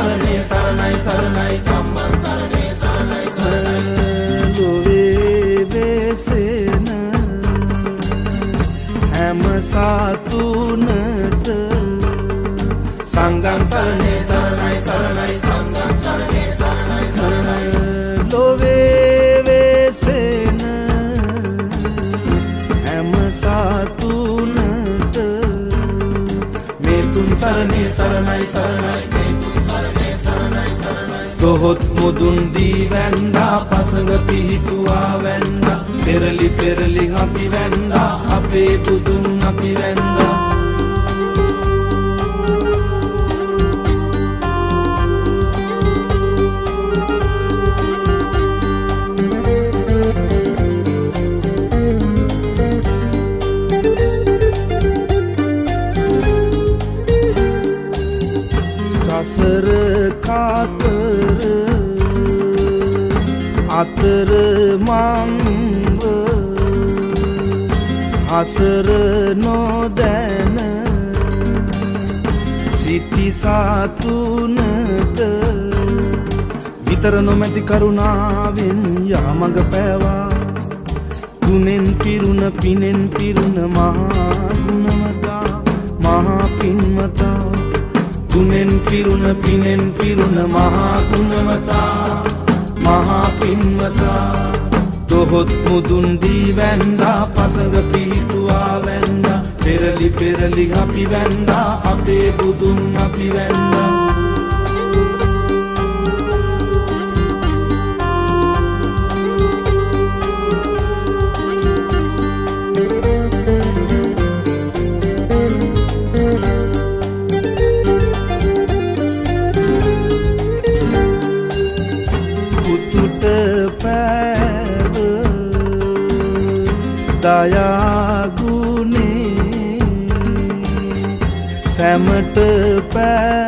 සරණේ සරණයි සරණයි ධම්මං සරණේ සරණයි සරණයි ලොවේ වෙසෙන හැම සතුනට සංඝං සරණේ සරණයි සරණයි සංඝං සරණේ සරණයි සරණයි ලොවේ වෙසෙන හැම සතුනට මේ තුන් සරණේ සරණයි සරණයි මේ තුන් සරණේ සරණයි සරණයි තොහොත් මුදුන් දී වැන්දා පසඟ පිහිටුවා වැන්දා පෙරලි පෙරලි අපි වැන්දා අපේ බුදුන් අපි වැන්දා සසර කාතර අතර මංව හසර නොදැන සිටි සතුනට විතර නොමැති කරුණාවෙන් යාමඟ පෑවා ගුණෙන් පිරුණ පිනෙන් පිරුණ මහා ගුණවතා මහා පින්වතා ගුණෙන් පිරුණ පිනෙන් පිරුණ මහා ගුණවතා මහා පින්වතා තොහොත් මුදුන් දී වැන්දා පසඟ පිහිටුවා වැන්දා පෙරලි පෙරලි අපි වැන්දා අපේ බුදුන් අපි වැන්දා දයාගුණේ සැමට පෑ